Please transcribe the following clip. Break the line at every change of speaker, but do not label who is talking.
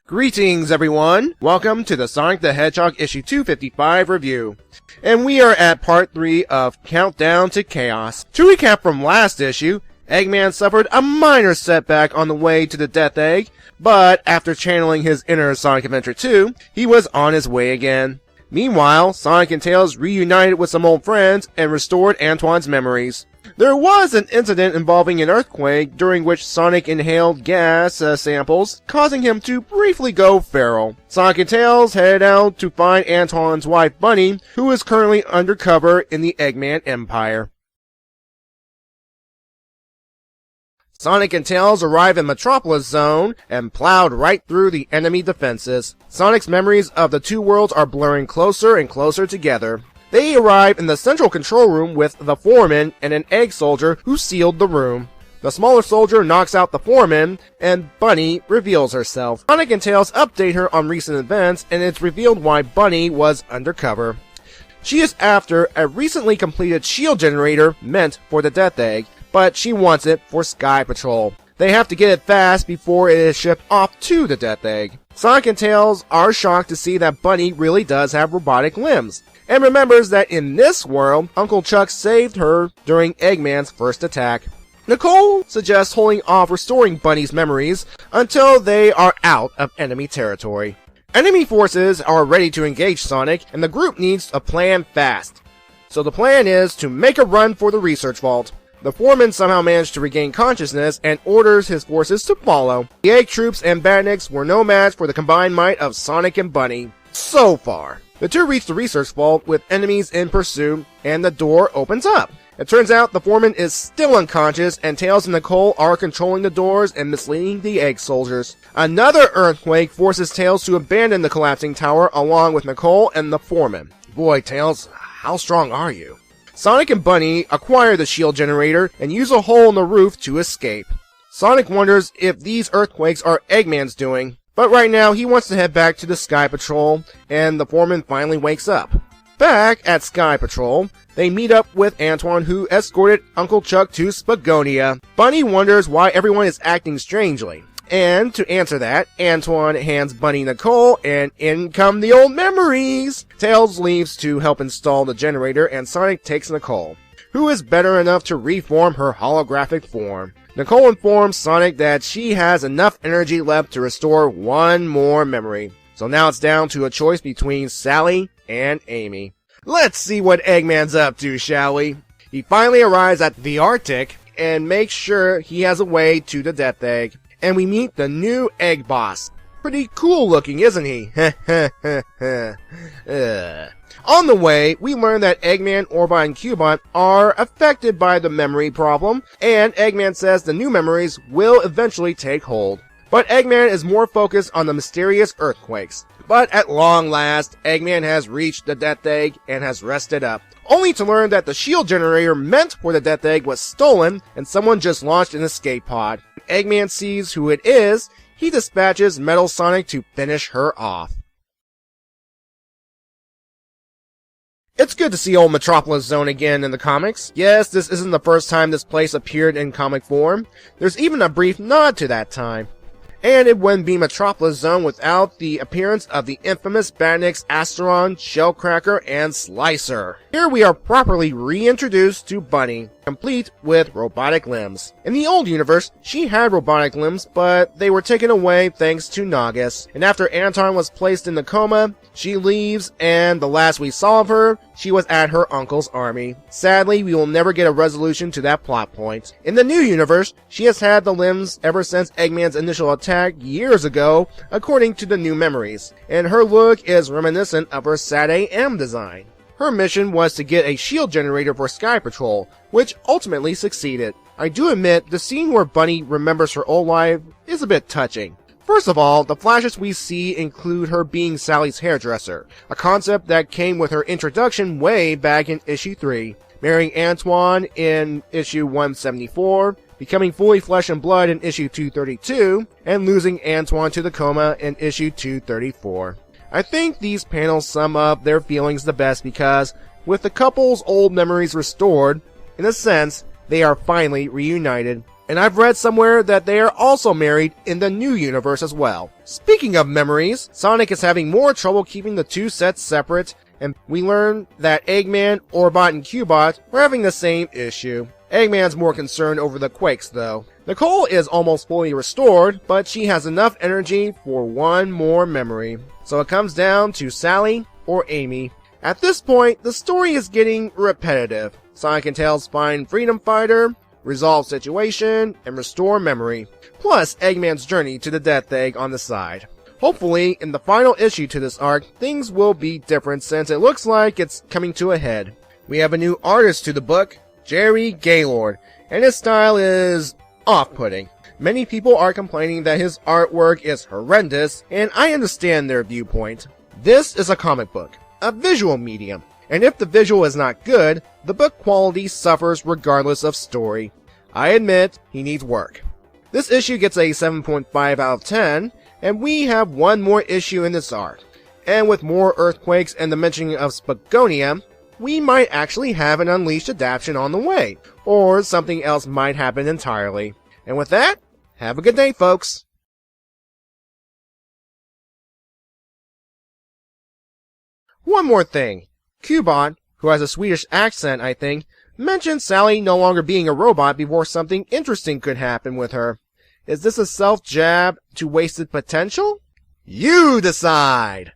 Greetings everyone! Welcome to the Sonic the Hedgehog issue 255 review. And we are at part 3 of Countdown to Chaos. To recap from last issue, Eggman suffered a minor setback on the way to the Death Egg, but after channeling his inner Sonic Adventure 2, he was on his way again. Meanwhile, Sonic and Tails reunited with some old friends and restored Antoine's memories. There was an incident involving an earthquake during which Sonic inhaled gas samples, causing him to briefly go feral. Sonic and Tails head out to find Antoine's wife Bunnie, who is currently undercover in the Eggman Empire. Sonic and Tails arrive in Metropolis Zone and plowed right through the enemy defenses. Sonic's memories of the two worlds are blurring closer and closer together. They arrive in the central control room with the foreman and an egg soldier who sealed the room. The smaller soldier knocks out the foreman, and Bunnie reveals herself. Sonic and Tails update her on recent events, and it's revealed why Bunnie was undercover. She is after a recently completed shield generator meant for the Death Egg, but she wants it for Sky Patrol. They have to get it fast before it is shipped off to the Death Egg. Sonic and Tails are shocked to see that Bunnie really does have robotic limbs, and remembers that in this world, Uncle Chuck saved her during Eggman's first attack. Nicole suggests holding off restoring Bunnie's memories until they are out of enemy territory. Enemy forces are ready to engage Sonic, and the group needs a plan fast. So the plan is to make a run for the research vault. The foreman somehow managed to regain consciousness and orders his forces to follow. The Egg Troops and Badniks were no match for the combined might of Sonic and Bunnie. So far. The two reach the research vault with enemies in pursuit, and the door opens up. It turns out the foreman is still unconscious, and Tails and Nicole are controlling the doors and misleading the egg soldiers. Another earthquake forces Tails to abandon the collapsing tower along with Nicole and the foreman. Boy, Tails, how strong are you? Sonic and Bunnie acquire the shield generator and use a hole in the roof to escape. Sonic wonders if these earthquakes are Eggman's doing, but right now he wants to head back to the Sky Patrol, and the foreman finally wakes up. Back at Sky Patrol, they meet up with Antoine, who escorted Uncle Chuck to Spagonia. Bunnie wonders why everyone is acting strangely. And to answer that, Antoine hands Bunnie Nicole, and in come the old memories! Tails leaves to help install the generator, and Sonic takes Nicole, who is better enough to reform her holographic form. Nicole informs Sonic that she has enough energy left to restore one more memory. So now it's down to a choice between Sally and Amy. Let's see what Eggman's up to, shall we? He finally arrives at the Arctic and makes sure he has a way to the Death Egg. And we meet the new Egg Boss. Pretty cool looking, isn't he? On the way, we learn that Eggman, Orbot, and Cubot are affected by the memory problem, and Eggman says the new memories will eventually take hold. But Eggman is more focused on the mysterious earthquakes. But at long last, Eggman has reached the Death Egg and has rested up, only to learn that the shield generator meant for the Death Egg was stolen and someone just launched an escape pod. When Eggman sees who it is, he dispatches Metal Sonic to finish her off. It's good to see old Metropolis Zone again in the comics. Yes, this isn't the first time this place appeared in comic form. There's even a brief nod to that time. And it wouldn't be Metropolis Zone without the appearance of the infamous Badniks Asteron, Shellcracker, and Slicer. Here we are properly reintroduced to Bunnie, complete with robotic limbs. In the old universe, she had robotic limbs, but they were taken away thanks to Nagus. And after Anton was placed in the coma, she leaves, and the last we saw of her, she was at her uncle's army. Sadly, we will never get a resolution to that plot point. In the new universe, she has had the limbs ever since Eggman's initial attack years ago, according to the new memories, and her look is reminiscent of her SAT-AM design. Her mission was to get a shield generator for Sky Patrol, which ultimately succeeded. I do admit, the scene where Bunnie remembers her old life is a bit touching. First of all, the flashes we see include her being Sally's hairdresser, a concept that came with her introduction way back in issue 3, marrying Antoine in issue 174, becoming fully flesh and blood in issue 232, and losing Antoine to the coma in issue 234. I think these panels sum up their feelings the best because, with the couple's old memories restored, in a sense, they are finally reunited. And I've read somewhere that they are also married in the new universe as well. Speaking of memories, Sonic is having more trouble keeping the two sets separate, and we learn that Eggman, Orbot, and Cubot are having the same issue. Eggman's more concerned over the quakes though. Nicole is almost fully restored, but she has enough energy for one more memory. So it comes down to Sally or Amy. At this point, the story is getting repetitive. Sonic and Tails find Freedom Fighter, resolve situation, and restore memory. Plus Eggman's journey to the Death Egg on the side. Hopefully, in the final issue to this arc, things will be different since it looks like it's coming to a head. We have a new artist to the book, Jerry Gaylord, and his style is off-putting. Many people are complaining that his artwork is horrendous, and I understand their viewpoint. This is a comic book, a visual medium, and if the visual is not good, the book quality suffers regardless of story. I admit, he needs work. This issue gets a 7.5 out of 10, and we have one more issue in this arc. And with more earthquakes and the mentioning of Spagonia, we might actually have an Unleashed adaptation on the way, or something else might happen entirely. And with that, have a good day, folks! One more thing. Cubot, who has a Swedish accent, I think, mentioned Sally no longer being a robot before something interesting could happen with her. Is this a self-jab to wasted potential? You decide!